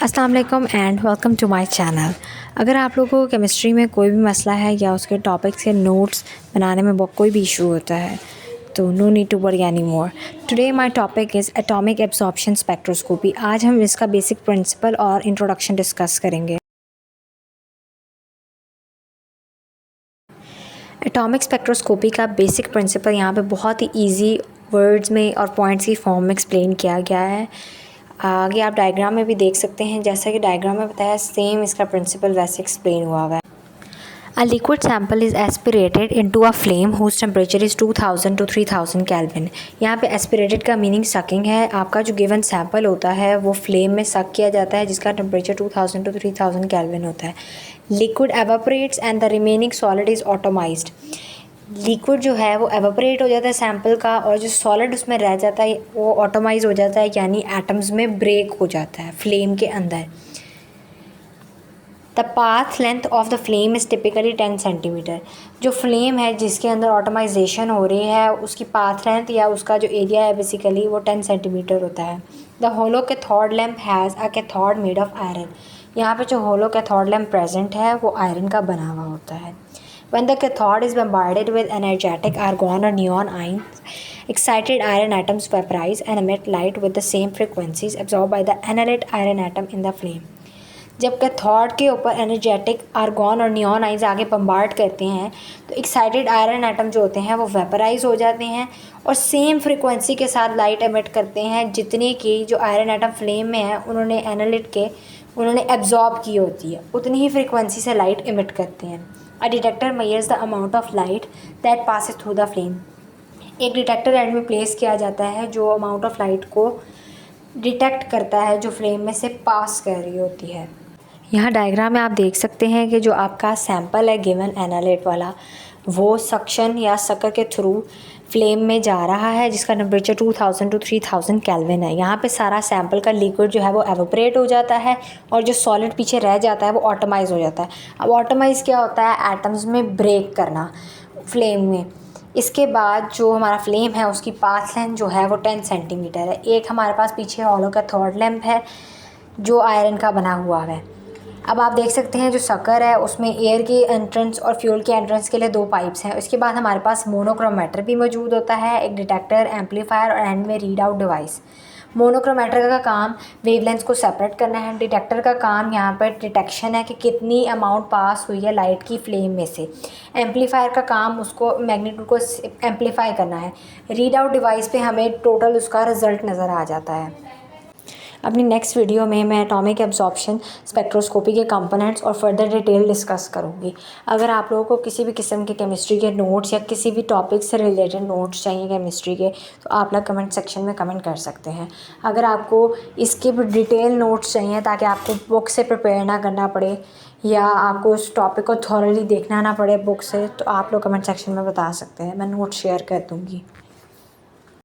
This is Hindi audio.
अस्सलाम वालेकुम and welcome to my channel. अगर आप लोगों को केमिस्ट्री में कोई भी मसला है या उसके टॉपिक्स के नोट्स बनाने में कोई भी इशू होता है तो no need to worry any more. Today my topic is atomic absorption spectroscopy. आज हम इसका बेसिक प्रिंसिपल और इंट्रोडक्शन डिस्कस करेंगे। एटॉमिक स्पेक्ट्रोस्कोपी का बेसिक प्रिंसिपल यहाँ पे बहुत ही ईजी वर्ड्स में और पॉइंट्स की फॉर्म में एक्सप्लेन किया गया है। आगे आप डायग्राम में भी देख सकते हैं, जैसा कि डायग्राम में बताया सेम इसका प्रिंसिपल वैसे एक्सप्लेन हुआ है। A liquid sample is aspirated into a flame whose temperature is 2000 to 3000 Kelvin। यहाँ पे aspirated का मीनिंग सकिंग है। आपका जो गिवन सैम्पल होता है वो फ्लेम में सक किया जाता है जिसका टेम्परेचर 2000 to 3000 Kelvin होता है। Liquid evaporates and the remaining solid is atomized। Liquid जो है वो एवापोरेट हो जाता है सैम्पल का और जो सॉलिड उसमें रह जाता है वो ऑटोमाइज हो जाता है, यानी एटम्स में ब्रेक हो जाता है फ्लेम के अंदर। The path length of the flame is typically 10 centimetre. जो फ्लेम है जिसके अंदर ऑटोमाइजेशन हो रही है उसकी पाथ लेंथ या उसका जो एरिया है बेसिकली वो 10 सेंटीमीटर होता है। The hollow cathode lamp has a cathode made of iron. यहाँ पे जो होलो कैथोड लैम्प प्रेजेंट है वो आयरन का बना हुआ होता है। When the cathode is bombarded with energetic argon or neon ions, excited iron atoms vaporize and emit light with the same frequencies absorbed by the analyte iron atom in the flame। जब कैथोड के ऊपर एनर्जेटिक आर्गॉन और नियॉन आइंस आगे बम्बार्ड करते हैं तो एक्साइटेड आयरन एटम जो होते हैं वो वेपराइज हो जाते हैं और सेम फ्रीक्वेंसी के साथ लाइट एमिट करते हैं जितने की जो आयरन एटम फ्लेम में है उन्होंने एब्जॉर्ब की होती है, उतनी ही फ्रीक्वेंसी से लाइट एमिट करते हैं। A detector measures the amount of light that passes through the flame. एक डिटेक्टर एंड में प्लेस किया जाता है जो अमाउंट ऑफ लाइट को डिटेक्ट करता है जो फ्लेम में से पास कर रही होती है। यहाँ डायग्राम में आप देख सकते हैं कि जो आपका सैंपल है गिवन एनालाइट वाला वो सक्शन या सकर के थ्रू फ्लेम में जा रहा है जिसका टेम्परेचर 2000 टू 3000 केल्विन है। यहाँ पे सारा सैंपल का लिक्विड जो है वो एवोपरेट हो जाता है और जो सॉलिड पीछे रह जाता है वो ऑटोमाइज़ हो जाता है। अब ऑटोमाइज़ क्या होता है? एटम्स में ब्रेक करना फ्लेम में। इसके बाद जो हमारा फ्लेम है उसकी पाथ लेंथ जो है वो 10 सेंटीमीटर है। एक हमारे पास पीछे हॉलो कैथोड लैम्प है जो आयरन का बना हुआ है। अब आप देख सकते हैं जो सकर है उसमें एयर की एंट्रेंस और फ्यूल की एंट्रेंस के लिए 2 पाइप्स हैं। इसके बाद हमारे पास मोनोक्रोमेटर भी मौजूद होता है, एक डिटेक्टर, एम्पलीफायर और एंड में रीड आउट डिवाइस। मोनोक्रोमेटर का काम वेवलेंथ को सेपरेट करना है। डिटेक्टर का काम यहाँ पर डिटेक्शन है कि कितनी अमाउंट पास हुई है लाइट की फ्लेम में से। एम्पलीफायर का काम उसको मैग्नीट्यूड को एम्पलीफाई करना है। रीड आउट डिवाइस पे हमें टोटल उसका रिज़ल्ट नज़र आ जाता है। अपनी नेक्स्ट वीडियो में मैं एटॉमिक एब्जॉर्प्शन स्पेक्ट्रोस्कोपी के कंपोनेंट्स और फर्दर डिटेल डिस्कस करूँगी। अगर आप लोगों को किसी भी किस्म के केमिस्ट्री के नोट्स या किसी भी टॉपिक से रिलेटेड नोट्स चाहिए केमिस्ट्री के तो आप लोग कमेंट सेक्शन में कमेंट कर सकते हैं। अगर आपको इसके भी डिटेल नोट्स चाहिए ताकि आपको बुक से प्रिपेयर ना करना पड़े या आपको उस टॉपिक को थॉरली देखना ना पड़े बुक से, तो आप लोग कमेंट सेक्शन में बता सकते हैं, मैं नोट शेयर कर दूँगी।